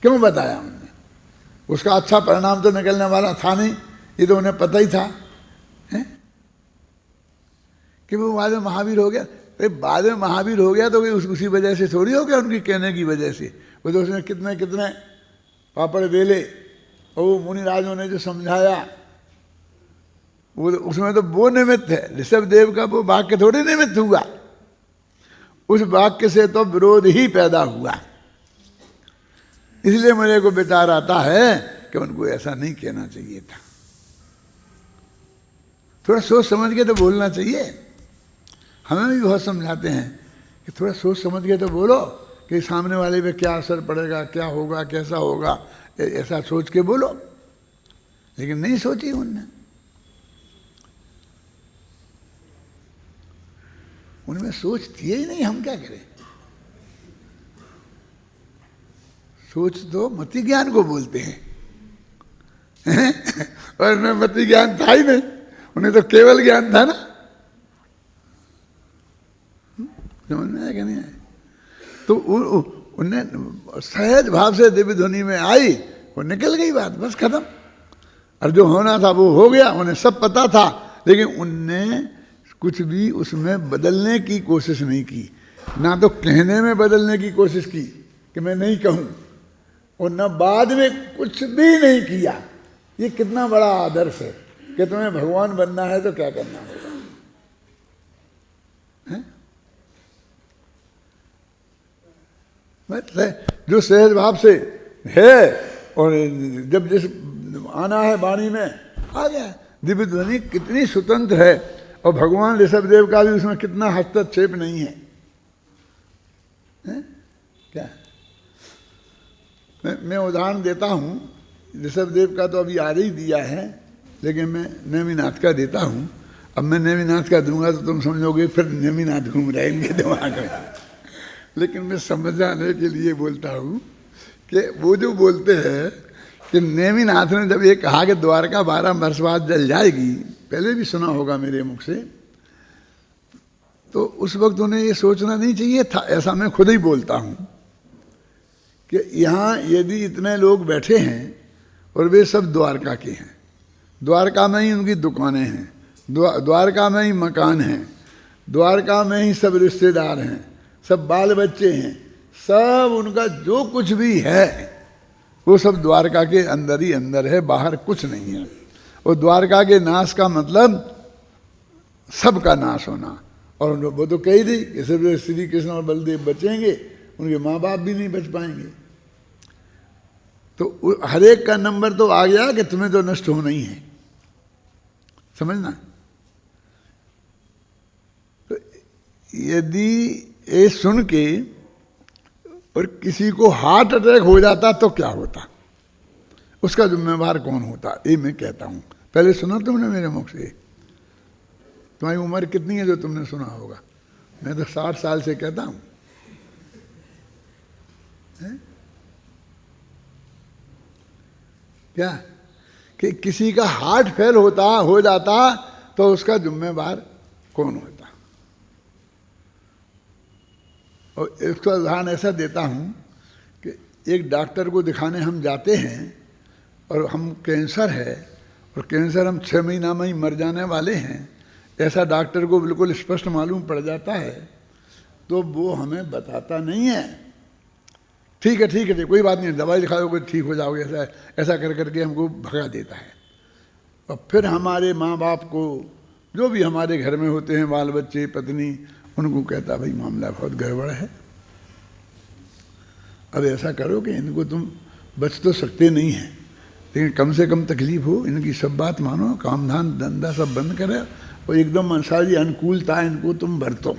क्यों बताया हमने? उसका अच्छा परिणाम तो निकलने वाला था नहीं, ये तो उन्हें पता ही था, है? कि वो बाद में महावीर हो गया। अरे बाद में महावीर हो गया तो उसी वजह से थोड़ी हो गया, उनकी कहने की वजह से। वो तो उसने कितने कितने पापड़ बेले और वो मुनिराजों ने जो समझाया, वो उसमें तो वो निमित्त है। ऋषभदेव का वो वाक्य थोड़ी निमित्त हुआ, उस वाक्य से तो विरोध ही पैदा हुआ। इसलिए मेरे को विचार आता है कि उनको ऐसा नहीं कहना चाहिए था। थोड़ा सोच समझ के तो बोलना चाहिए। हमें भी बहुत समझाते हैं कि थोड़ा सोच समझ के तो बोलो कि सामने वाले पे क्या असर पड़ेगा, क्या होगा, कैसा होगा, ऐसा सोच के बोलो। लेकिन नहीं सोची उनने, उनमें सोच थी ही नहीं। हम क्या करें, सोच तो मति ज्ञान को बोलते हैं और उनमें मति ज्ञान था ही नहीं, उन्हें तो केवल ज्ञान था ना। समझ में आया कि नहीं आया? तो उन्हें सहज भाव से दिव्य ध्वनि में आई, वो निकल गई बात, बस खत्म। और जो होना था वो हो गया, उन्हें सब पता था, लेकिन उनने कुछ भी उसमें बदलने की कोशिश नहीं की, ना तो कहने में बदलने की कोशिश की कि मैं नहीं कहूं, और न बाद में कुछ भी नहीं किया। ये कितना बड़ा आदर्श है कि तुम्हें भगवान बनना है तो क्या करना होगा, है? जो सहज भाव से है, और जब जिस आना है वाणी में आ गया। दिव्य ध्वनि कितनी स्वतंत्र है, और भगवान ऋषभदेव का भी उसमें कितना हस्तक्षेप नहीं है, क्या? मैं उदाहरण देता हूँ, ऋषभदेव का तो अभी आगे ही दिया है, लेकिन मैं नेमिनाथ का देता हूँ। अब मैं नेमिनाथ का दूंगा तो तुम समझोगे फिर नेमिनाथ घूम रहे इनके दिमाग में, लेकिन मैं समझाने के लिए बोलता हूँ कि वो जो बोलते हैं कि नेमिनाथ ने जब ये कहा कि द्वारका 12 वर्ष बाद जल जाएगी, पहले भी सुना होगा मेरे मुख से, तो उस वक्त उन्हें ये सोचना नहीं चाहिए था। ऐसा मैं खुद ही बोलता हूँ कि यहाँ यदि इतने लोग बैठे हैं और वे सब द्वारका के हैं, द्वारका में ही उनकी दुकानें हैं, द्वारका में ही मकान हैं, द्वारका में ही सब रिश्तेदार हैं, सब बाल बच्चे हैं, सब उनका जो कुछ भी है वो सब द्वारका के अंदर ही अंदर है, बाहर कुछ नहीं है। और द्वारका के नाश का मतलब सबका नाश होना। और वो तो कही थी कि सिर्फ श्री कृष्ण और बलदेव बचेंगे, उनके माँ बाप भी नहीं बच पाएंगे। तो हर एक का नंबर तो आ गया कि तुम्हें तो नष्ट होना ही है, समझना। तो यदि ये सुन के और किसी को हार्ट अटैक हो जाता तो क्या होता, उसका जिम्मेवार कौन होता, ये मैं कहता हूँ। पहले सुना तुमने मेरे मुख से? तुम्हारी उम्र कितनी है जो तुमने सुना होगा? मैं तो 60 साल से कहता हूँ। क्या कि किसी का हार्ट फेल हो जाता तो उसका जिम्मेवार कौन होता? और इसका उदाहरण ऐसा देता हूँ कि एक डॉक्टर को दिखाने हम जाते हैं और हम कैंसर है और कैंसर हम 6 महीना में ही मर जाने वाले हैं, ऐसा डॉक्टर को बिल्कुल स्पष्ट मालूम पड़ जाता है, तो वो हमें बताता नहीं है। ठीक है कोई बात नहीं, दवाई लिखा दोगे ठीक हो जाओगे, ऐसा कर करके हमको भगा देता है। और फिर हमारे माँ बाप को, जो भी हमारे घर में होते हैं, बाल बच्चे, पत्नी, उनको कहता भाई मामला बहुत गड़बड़ है, अब ऐसा करो कि इनको तुम बच तो सकते नहीं हैं, लेकिन कम से कम तकलीफ हो, इनकी सब बात मानो, काम धाम धंधा सब बंद करे और एकदम सारी अनुकूलता इनको तुम बरतो।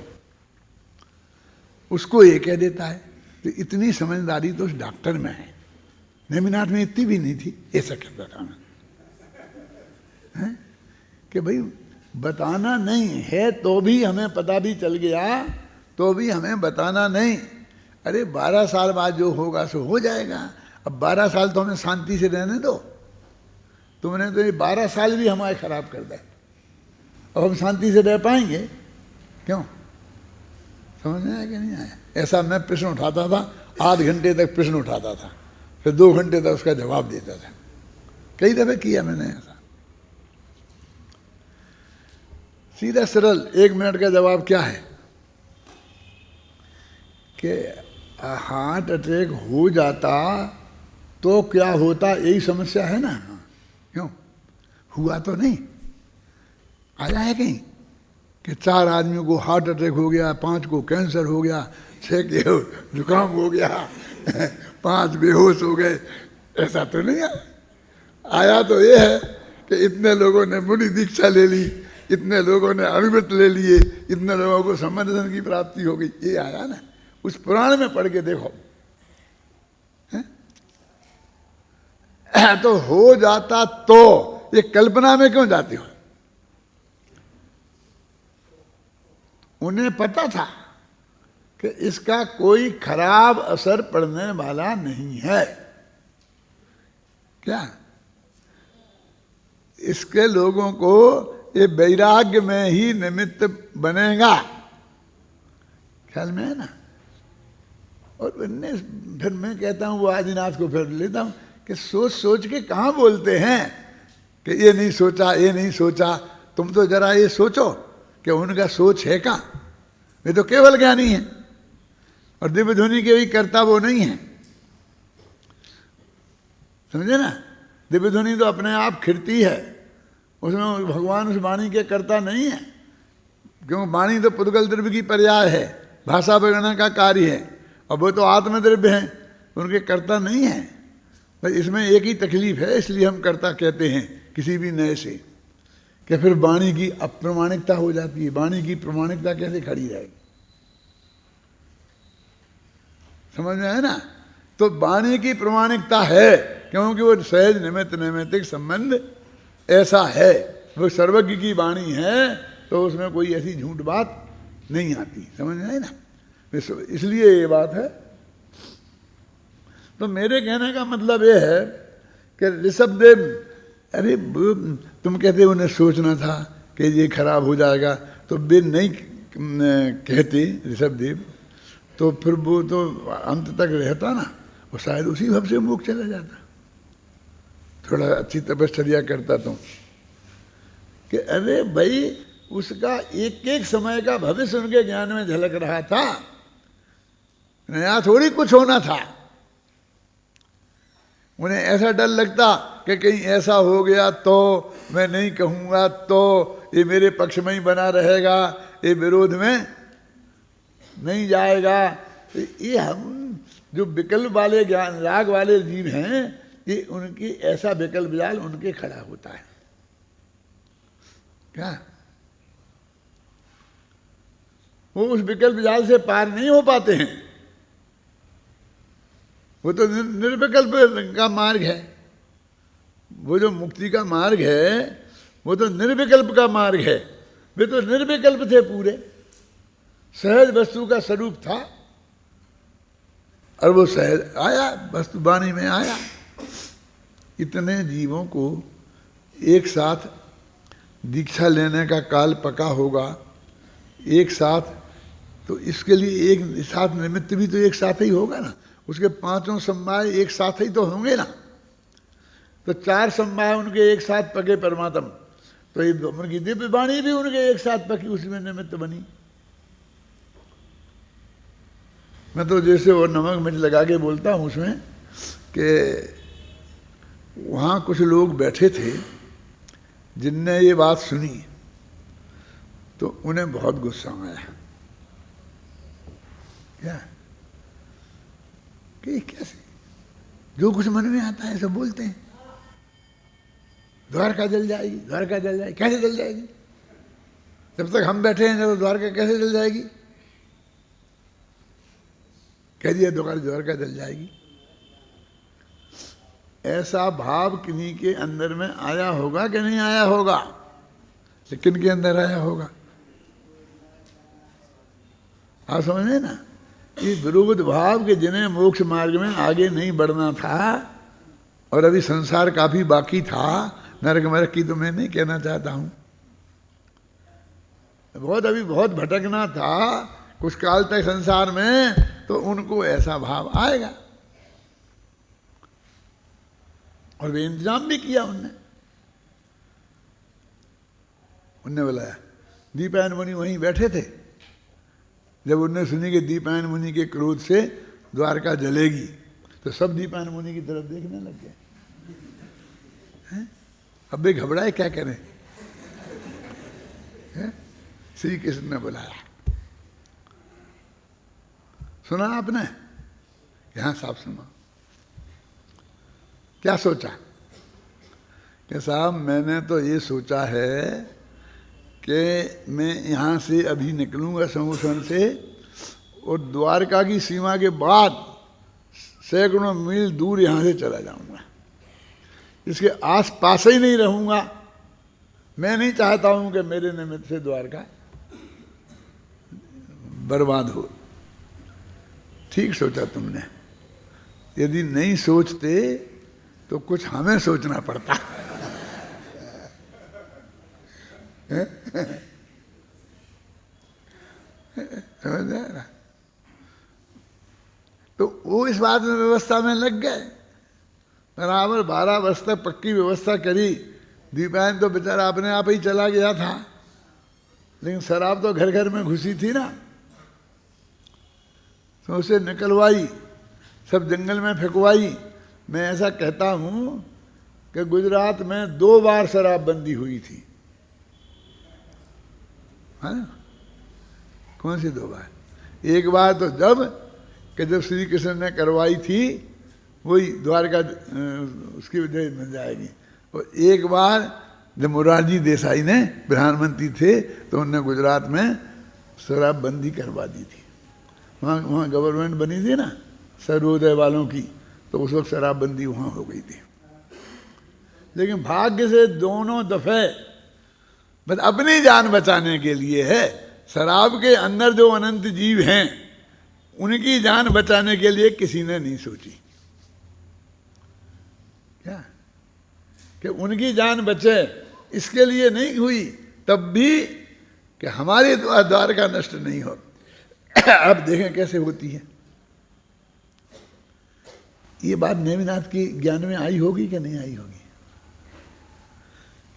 उसको ये कह देता है। तो इतनी समझदारी तो उस डॉक्टर में है, नेमिनाथ में इतनी भी नहीं थी। ऐसा कहता था मैं कि भाई बताना नहीं है, तो भी हमें पता भी चल गया तो भी हमें बताना नहीं। अरे 12 साल बाद जो होगा सो हो जाएगा। अब 12 साल तो हमें शांति से रहने दो। तुमने तो ये 12 साल भी हमारे खराब कर दिए, अब हम शांति से रह पाएंगे क्यों? समझ में आया कि नहीं आया? ऐसा मैं प्रश्न उठाता था, आध घंटे तक प्रश्न उठाता था, फिर 2 घंटे तक उसका जवाब देता था। कई दफे किया मैंने ऐसा। सीधा सरल 1 मिनट का जवाब क्या है कि हार्ट अटैक हो जाता तो क्या होता, यही समस्या है ना। क्यों हुआ तो नहीं, आया है कहीं कि 4 आदमियों को हार्ट अटैक हो गया, 5 को कैंसर हो गया, 6 के जुकाम हो गया, 5 बेहोश हो गए, ऐसा तो नहीं आया। आया तो ये है कि इतने लोगों ने मुनि दीक्षा ले ली, इतने लोगों ने अनुभूत ले लिए, इतने लोगों को सम्मान की प्राप्ति हो गई, ये आया ना। उस पुराण में पढ़ के देखो, तो हो जाता तो ये कल्पना में क्यों जाती हो? उन्हें पता था कि इसका कोई खराब असर पड़ने वाला नहीं है। क्या इसके लोगों को ये वैराग्य में ही निमित्त बनेगा, ख्याल में है ना। और फिर मैं कहता हूँ वो आदिनाथ को फिर लेता हूँ कि सोच सोच के कहाँ बोलते हैं कि ये नहीं सोचा, ये नहीं सोचा। तुम तो जरा ये सोचो कि उनका सोच है क्या। वे तो केवल ज्ञानी है और दिव्य ध्वनि के भी कर्ता वो नहीं है, समझे ना। दिव्य ध्वनि तो अपने आप खिरती है, उसमें भगवान उस वाणी के कर्ता नहीं है, क्योंकि वाणी तो पुद्गल द्रव्य की पर्याय है, भाषा वर्णन का कार्य है, और वो तो आत्मद्रव्य हैं, उनके कर्ता नहीं है। बस इसमें एक ही तकलीफ है, इसलिए हम कर्ता कहते हैं किसी भी नए से, कि फिर वाणी की अप्रमाणिकता हो जाती है। वाणी की प्रमाणिकता कैसे खड़ी रहेगी, समझ में है ना। तो वाणी की प्रमाणिकता है, क्योंकि वो सहज निमित्त नैमित्तिक संबंध ऐसा है, वो सर्वज्ञ की वाणी है, तो उसमें कोई ऐसी झूठ बात नहीं आती, समझ में है ना। इसलिए ये बात है। तो मेरे कहने का मतलब ये है कि ऋषभदेव, अरे तुम कहते उन्हें सोचना था कि ये खराब हो जाएगा, तो वे नहीं कहते ऋषभदेव, तो फिर वो तो अंत तक रहता ना, वो शायद उसी भव से मुख चला जाता, थोड़ा अच्छी तपश्चर्या करता तो। कि अरे भाई उसका एक एक समय का भविष्य उनके ज्ञान में झलक रहा था, नया थोड़ी कुछ होना था। उन्हें ऐसा डर लगता कि कहीं ऐसा हो गया तो मैं नहीं कहूँगा तो ये मेरे पक्ष में ही बना रहेगा, ये विरोध में नहीं जाएगा। ये हम जो विकल्प वाले ज्ञान राग वाले जीव हैं, ये उनकी ऐसा विकल्प जाल उनके खड़ा होता है। क्या वो उस विकल्प जाल से पार नहीं हो पाते हैं। वो तो निर्विकल्प का मार्ग है, वो जो मुक्ति का मार्ग है वो तो निर्विकल्प का मार्ग है। वे तो निर्विकल्प थे, पूरे सहज वस्तु का स्वरूप था, और वो सहज आया, वस्तु वाणी में आया। इतने जीवों को एक साथ दीक्षा लेने का काल पका होगा, एक साथ, तो इसके लिए एक साथ निमित्त भी तो एक साथ ही होगा ना। उसके पांचों समवाय एक साथ ही तो होंगे ना। तो चार समवाय उनके एक साथ पके परमात्म, तो ये उनकी दिव्य वाणी भी उनके एक साथ पकी, उसमें निमित्त बनी। मैं तो जैसे वो नमक मिर्च लगा के बोलता हूँ उसमें कि वहाँ कुछ लोग बैठे थे जिनने ये बात सुनी, तो उन्हें बहुत गुस्सा आया। क्या कि कैसे जो कुछ मन में आता है सब बोलते हैं, द्वारका जल जाएगी, द्वारका जल जाएगी। कैसे जल जाएगी? जब तक हम बैठे हैं तो द्वारका कैसे जल जाएगी? कह दिया द्वारका जल जाएगी। ऐसा भाव किन्हीं के अंदर में आया होगा कि नहीं आया होगा? लेकिन के अंदर आया होगा, आप समझे ना। ये विरोध भाव के जिन्हें मोक्ष मार्ग में आगे नहीं बढ़ना था और अभी संसार काफी बाकी था, नरक मरक की तो मैं नहीं कहना चाहता हूं, अभी बहुत भटकना था कुछ काल तक संसार में, तो उनको ऐसा भाव आएगा। और वे इंतजाम भी किया उनने बुलाया। दीपायन मुनि वहीं बैठे थे। जब उनने सुनी कि दीपायन मुनि के क्रोध से द्वारका जलेगी, तो सब दीपायन मुनि की तरफ देखने लग गए। अब वे घबराए, क्या करें? श्री कृष्ण ने बुलाया। सुना आपने? यहां साफ सुना। क्या सोचा? कि साहब मैंने तो ये सोचा है कि मैं यहाँ से अभी निकलूँगा समूसन से, और द्वारका की सीमा के बाद सैकड़ों मील दूर यहाँ से चला जाऊँगा, इसके आस पास ही नहीं रहूँगा। मैं नहीं चाहता हूँ कि मेरे निमित्त से द्वारका बर्बाद हो। ठीक सोचा तुमने। यदि नहीं सोचते तो कुछ हमें सोचना पड़ता। समझ आया ना? तो वो इस बात में व्यवस्था में लग गए, बराबर 12 वर्ष तक पक्की व्यवस्था करी। दीपायन तो बेचारा अपने आप ही चला गया था, लेकिन शराब तो घर घर में घुसी थी ना, तो उसे निकलवाई, सब जंगल में फेंकवाई। मैं ऐसा कहता हूँ कि गुजरात में 2 बार शराबबंदी हुई थी। है ना? कौन सी 2 बार? एक बार तो जब श्री कृष्ण ने करवाई थी, वही द्वारका उसकी वजह मिल जाएगी। और एक बार जब मोरारजी देसाई ने प्रधानमंत्री थे तो उन्होंने गुजरात में शराबबंदी करवा दी थी। वहाँ गवर्नमेंट बनी थी ना सर्वोदय वालों की, तो उस वक्त शराबबंदी वहाँ हो गई थी। लेकिन भाग्य से दोनों दफे बस अपनी जान बचाने के लिए है। शराब के अंदर जो अनंत जीव हैं उनकी जान बचाने के लिए किसी ने नहीं सोची क्या कि उनकी जान बचे, इसके लिए नहीं हुई। तब भी कि हमारे द्वारका नष्ट नहीं हो। अब देखें कैसे होती है। ये बात नेमिनाथ की ज्ञान में आई होगी कि नहीं आई होगी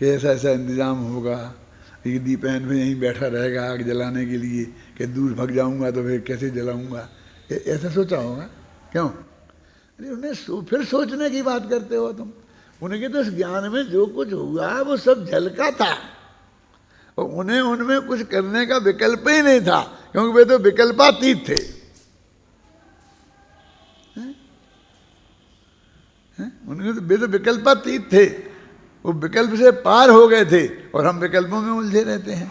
कि ऐसा ऐसा इंतजाम होगा, ये दीपैन में यहीं बैठा रहेगा आग जलाने के लिए, कि दूर भाग जाऊंगा तो फिर कैसे जलाऊंगा, ऐसा सोचा होगा। क्यों? अरे उन्हें फिर सोचने की बात करते हो तुम। उनके तो इस ज्ञान में जो कुछ हुआ वो सब झलका था, और उन्हें उनमें कुछ करने का विकल्प ही नहीं था, क्योंकि वे तो विकल्पातीत थे। उनके तो वे तो विकल्पातीत थे, वो विकल्प से पार हो गए थे, और हम विकल्पों में उलझे रहते हैं।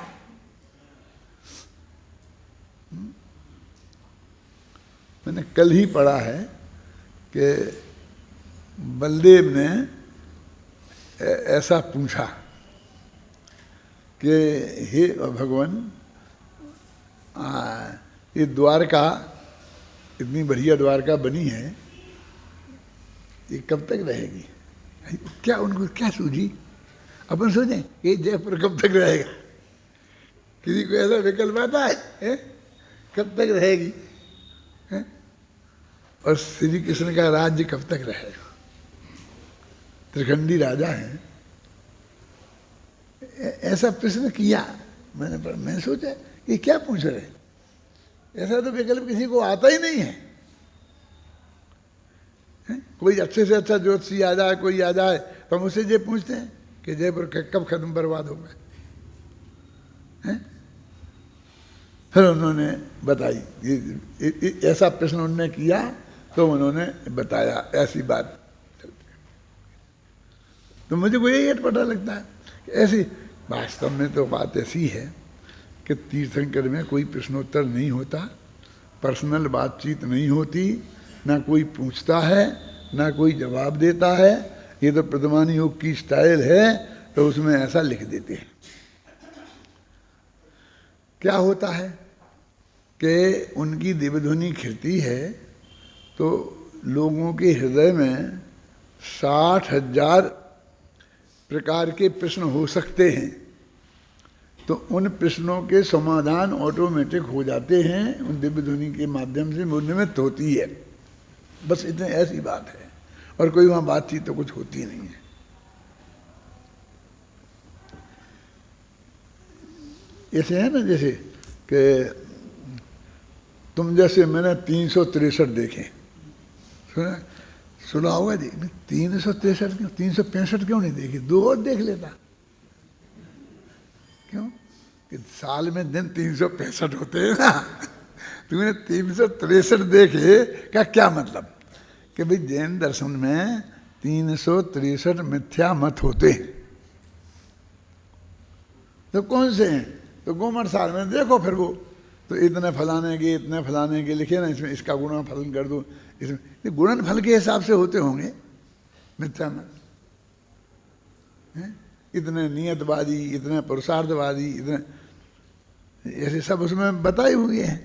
मैंने कल ही पढ़ा है कि बलदेव ने ऐसा पूछा कि हे भगवान, ये द्वारका इतनी बढ़िया द्वारका बनी है, ये कब तक रहेगी? क्या उनको क्या सूझी? अपन सोचें कि जयपुर कब तक रहेगा? किसी को ऐसा विकल्प आता है? कब तक रहेगी? है? और श्री कृष्ण का राज्य कब तक रहेगा? त्रिखंडी राजा हैं। ऐसा प्रश्न किया मैंने सोचा ये क्या पूछ रहे, ऐसा तो विकल्प किसी को आता ही नहीं है। कोई अच्छे से अच्छा ज्योतिषी आ जाए, कोई आ जाए, तो हम उससे ये पूछते हैं कि जयपुर कब खत्म बर्बाद होगा। फिर उन्होंने बताई, ऐसा प्रश्न उन्होंने किया तो उन्होंने बताया ऐसी बात। तो मुझे को यही पता लगता है कि ऐसी वास्तव में तो बात ऐसी है कि तीर्थंकर में कोई प्रश्नोत्तर नहीं होता, पर्सनल बातचीत नहीं होती, ना कोई पूछता है ना कोई जवाब देता है। ये तो प्रदमान योग की स्टाइल है, तो उसमें ऐसा लिख देते हैं। क्या होता है कि उनकी दिव्यध्वनि खिलती है तो लोगों के हृदय में 60,000 प्रकार के प्रश्न हो सकते हैं, तो उन प्रश्नों के समाधान ऑटोमेटिक हो जाते हैं, उन दिव्यध्वनि के माध्यम से निमित्त होती है। बस इतनी ऐसी बात है, और कोई वहाँ बातचीत तो कुछ होती नहीं है। ऐसे है ना, जैसे कि तुम जैसे मैंने 363 देखे, सुना होगा जी। 363 क्यों, 365 क्यों नहीं देखे? 2 और देख लेता। क्यों कि साल में दिन 365 होते हैं ना, तुमने 363 देखे का क्या मतलब? कि भाई जैन दर्शन में 363 मिथ्या मत होते हैं। तो कौन से हैं? तो गोमठ साल में देखो फिर वो तो इतने फलाने के इतने फलाने के लिखे ना, इसमें इसका गुणन फलन कर दो, इसमें गुणन फल के हिसाब से होते होंगे मिथ्या मत। इतने नियतवादी, इतने पुरुषार्थवादी, इतने ऐसे सब उसमें बताए हुए हैं।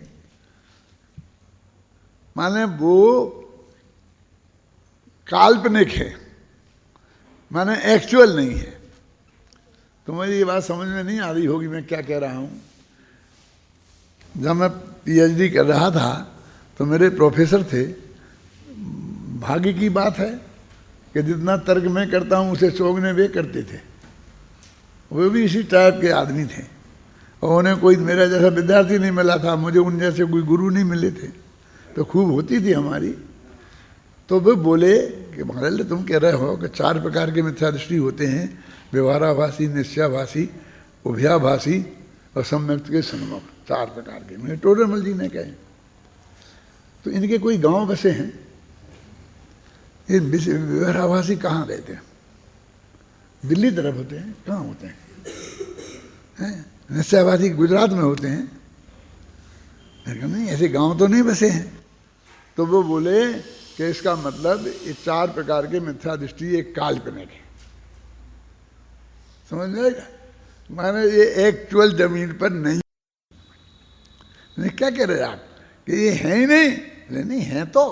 माने वो काल्पनिक है, माने एक्चुअल नहीं है। तो मुझे ये बात समझ में नहीं आ रही होगी मैं क्या कह रहा हूँ। जब मैं पीएचडी कर रहा था तो मेरे प्रोफेसर थे, भाग्य की बात है कि जितना तर्क मैं करता हूँ उसे चौगने वे करते थे। वो भी इसी टाइप के आदमी थे और उन्हें कोई मेरा जैसा विद्यार्थी नहीं मिला था, मुझे उन जैसे कोई गुरु नहीं मिले थे, तो खूब होती थी हमारी। तो वे बोले कि महाराज तुम कह रहे हो कि 4 प्रकार के मिथ्या दृष्टि होते हैं, व्यवहाराभासी, निश्चयाभासी, उभयाभासी और सम्यक्त के सन्मुख, 4 प्रकार के। मैंने टोडरमल जी ने कहे। तो इनके कोई गांव बसे हैं, ये व्यवहाराभासी कहाँ रहते हैं? दिल्ली तरफ होते हैं। कहाँ होते हैं? निश्चयाभासी गुजरात में होते हैं। मैंने कहा नहीं, ऐसे गांव तो नहीं बसे हैं। तो वो बोले कि इसका मतलब ये 4 प्रकार के मिथ्या दृष्टि एक काल्पनिक है। समझ में आएगा? माने ये एक्चुअल जमीन पर नहीं। क्या कह रहे आप कि ये है ही नहीं? नहीं है तो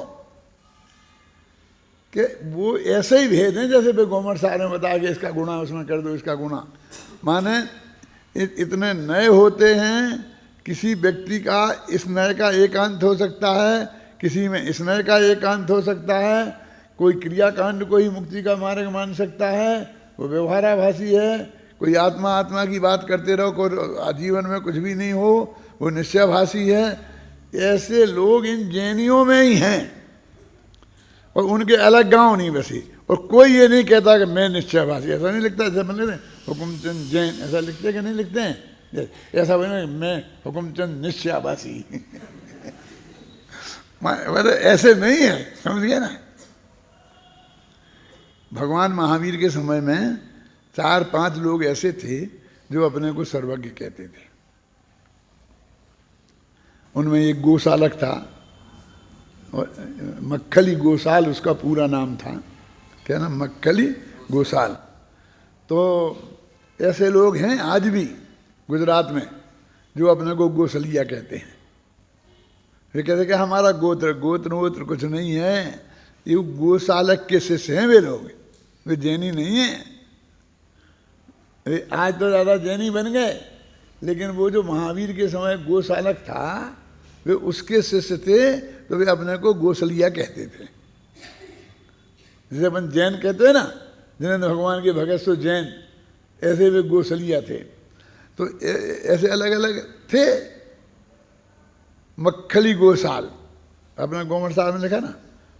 कि वो ऐसे ही भेद हैं जैसे भी गोमर साहब ने बताया कि इसका गुणा उसमें कर दो, इसका गुणा। माने इतने नए होते हैं, किसी व्यक्ति का इस नए का एकांत हो सकता है, किसी में इस नए का एकांत हो सकता है, कोई क्रियाकांड को ही मुक्ति का मार्ग मान सकता है, वो व्यवहाराभासी है। कोई आत्मा की बात करते रहो, कोई जीवन में कुछ भी नहीं हो, वो निश्चयाभासी है। ऐसे लोग इन जैनियों में ही हैं और उनके अलग गांव नहीं बसी। और कोई ये नहीं कहता कि मैं निश्चयाभासी, ऐसा नहीं लिखता। जैसे मतलब हुकुमचंद जैन ऐसा लिखते कि नहीं लिखते हैं? ऐसा बोले मैं हुकुमचंद निश्चयाभासी मतलब ऐसे नहीं है, समझ गए ना। भगवान महावीर के समय में 4-5 लोग ऐसे थे जो अपने को सर्वज्ञ कहते थे। उनमें एक गोसालक था, और मक्खली गोसाल उसका पूरा नाम था। क्या नाम? मक्खली गोसाल। तो ऐसे लोग हैं आज भी गुजरात में जो अपने को गोसलिया कहते हैं। वे कहते कि हमारा गोत्र वोत्र कुछ नहीं है, ये गोसालक के शिष्य हैं वे लोग, वे जैनी नहीं हैं। आज तो ज़्यादा जैनी बन गए, लेकिन वो जो महावीर के समय गोसालक था वे उसके शिष्य थे, तो वे अपने को गोसलिया कहते थे। जैसे अपन जैन कहते हैं ना, जिन्हें भगवान के भगत सो जैन, ऐसे वे गोसलिया थे। तो ऐसे अलग अलग थे। मक्खली गोसाल, अपना गोमर साहब ने लिखा ना,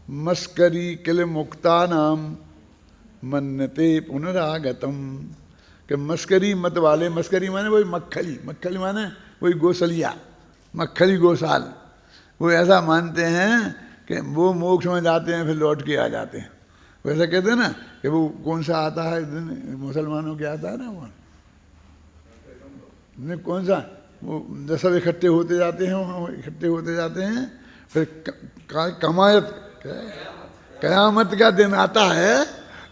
मस्करी किल मुक्ता नाम मन्नते पुनरागतम, कि मस्करी मत वाले, मस्करी माने वही मक्खली, मक्खली माने वही गोसलिया, मक्खली गोसाल, वो ऐसा मानते हैं कि वो मोक्ष में जाते हैं फिर लौट के आ जाते हैं। वैसा कहते हैं ना कि वो कौन सा आता है दिन मुसलमानों के आता है ना, वो नहीं कौन सा, वो जब सब इकट्ठे होते जाते हैं, वहाँ इकट्ठे होते जाते हैं, फिर कमायत कयामत का दिन आता है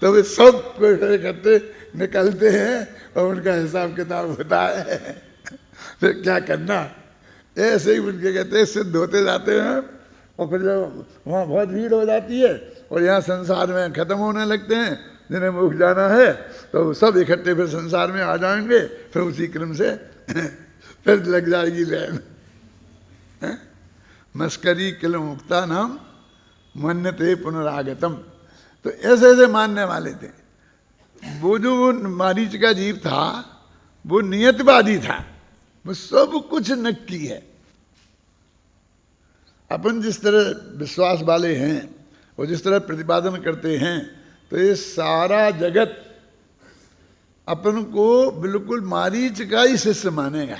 तो वे सब इकट्ठे निकलते हैं और उनका हिसाब किताब होता है। फिर क्या करना, ऐसे ही उनके कहते हैं सिद्ध होते जाते हैं। और फिर जब वहाँ बहुत भीड़ हो जाती है और यहाँ संसार में ख़त्म होने लगते हैं, जिन्हें मोक्ष जाना है तो सब इकट्ठे फिर संसार में आ जाएंगे। फिर उसी क्रम से फिर लग जाएगी लैन। मस्करी किल मुक्ता नाम मन्नते पुनरागतम। तो ऐसे ऐसे मानने वाले थे। वो जो वो मारीच का जीव था वो नियतवादी था, वो सब कुछ नक्की है। अपन जिस तरह विश्वास वाले हैं और जिस तरह प्रतिपादन करते हैं, तो ये सारा जगत अपन को बिल्कुल मारीच का ही शिष्य मानेगा।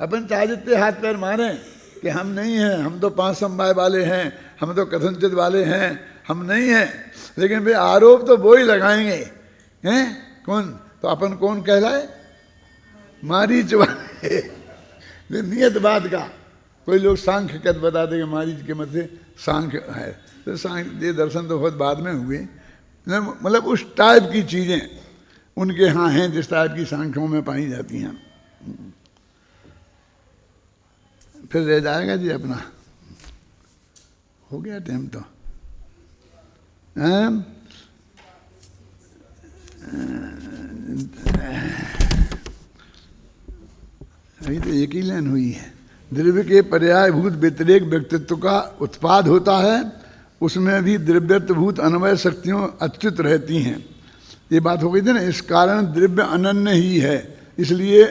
अपन चाहे जितने हाथ पैर मारे कि हम नहीं हैं, हम तो 5 समवाय वाले हैं, हम तो कथनचित वाले हैं, हम नहीं हैं, लेकिन वे आरोप तो वो ही लगाएंगे। हैं कौन? तो अपन कौन कहलाए? मारीच वाले। नियत बात का कोई लोग सांख्य कद बता देंगे, मारीच के मत से सांख्य है, तो सांख्य ये दर्शन तो बहुत बाद में हुए। मतलब उस टाइप की चीज़ें उनके यहाँ हैं जिस टाइप की सांख्यों में पाई जाती हैं। फिर रह जाएगा जी अपना। हो गया टाइम तो। अभी तो एक ही लाइन हुई है। द्रव्य के पर्यायभूत व्यतिरेक व्यक्तित्व का उत्पाद होता है, उसमें भी द्रव्यत्वभूत अन्वय शक्तियों अच्युत रहती हैं। ये बात हो गई थी ना। इस कारण द्रव्य अनन्य ही है, इसलिए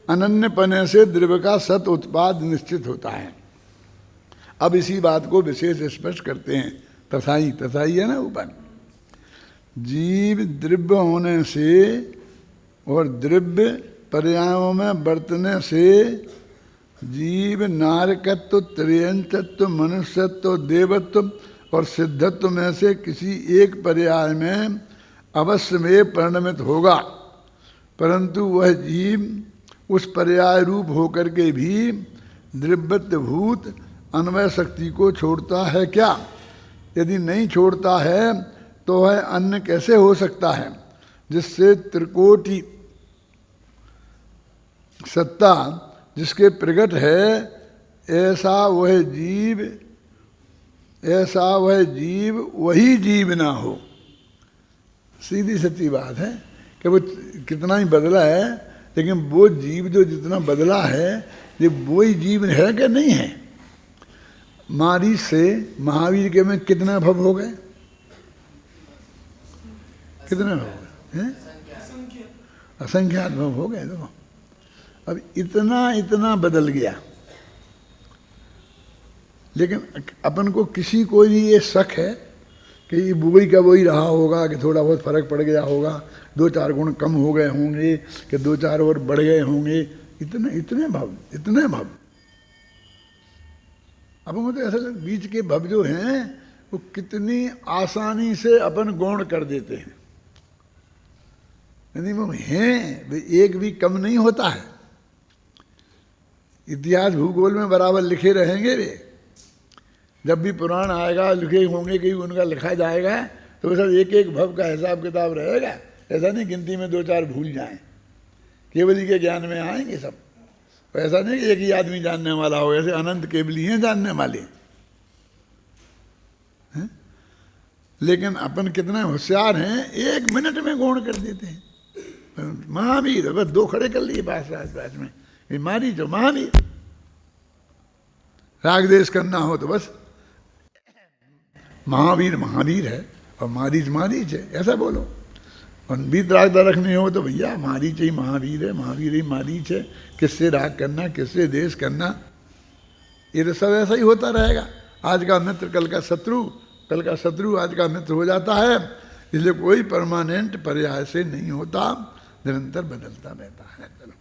अनन्य पने से द्रव्य का सत उत्पाद निश्चित होता है। अब इसी बात को विशेष स्पष्ट करते हैं। तथाई, तथाई है ना ऊपर। जीव द्रव्य होने से और द्रव्य पर्यायों में बरतने से जीव नारकत्व, त्रियंचत्व, मनुष्यत्व, देवत्व और सिद्धत्व में से किसी एक पर्याय में अवश्य में परिणमित होगा, परंतु वह जीव उस पर्याय रूप होकर के भी द्रव्यत्वभूत अन्वय शक्ति को छोड़ता है क्या? यदि नहीं छोड़ता है तो वह अन्य कैसे हो सकता है, जिससे त्रिकोटि सत्ता जिसके प्रकट है, ऐसा वह जीव वही जीव ना हो। सीधी सच्ची बात है कि वो कितना ही बदला है, लेकिन वो जीव जो जितना बदला है, ये वही जीव है कि नहीं है? मारीच से महावीर के में कितने भव हो गए? कितने भव हो गए? असंख्यात भव हो गए। देखो अब इतना बदल गया, लेकिन अपन को किसी को भी ये शक है कि ये वही का वही रहा होगा, कि थोड़ा बहुत फर्क पड़ गया होगा, 2-4 गुण कम हो गए होंगे, कि 2-4 और बढ़ गए होंगे। इतने भव अपन को तो ऐसा लग, बीच के भव जो हैं वो कितनी आसानी से अपन गौण कर देते हैं। यदि वो हैं, एक भी कम नहीं होता है। इतिहास भूगोल में बराबर लिखे रहेंगे वे। जब भी पुराण आएगा, लिखे होंगे कि उनका लिखा जाएगा, तो सब एक एक भव का हिसाब किताब रहेगा। ऐसा नहीं गिनती में 2-4 भूल जाएं, केवली के ज्ञान में आएंगे सब। ऐसा नहीं कि एक ही आदमी जानने वाला हो, ऐसे अनंत केवली हैं जानने वाले हैं। लेकिन अपन कितना होशियार हैं, 1 मिनट में गौण कर देते हैं। महावीर, बस 2 खड़े कर लिए पास में, बीमारी जो महावीर। राग देश करना हो तो बस महावीर महावीर है और मारीच मारीच है, ऐसा बोलो। और बीत राग रखनी हो तो भैया मारीच ही महावीर है, महावीर ही मारीच है। किससे राग करना, किससे देश करना, ये तो सब ऐसा ही होता रहेगा। आज का मित्र कल का शत्रु, कल का शत्रु आज का मित्र हो जाता है। इसलिए कोई परमानेंट पर्याय से नहीं होता, निरंतर बदलता रहता है। चलो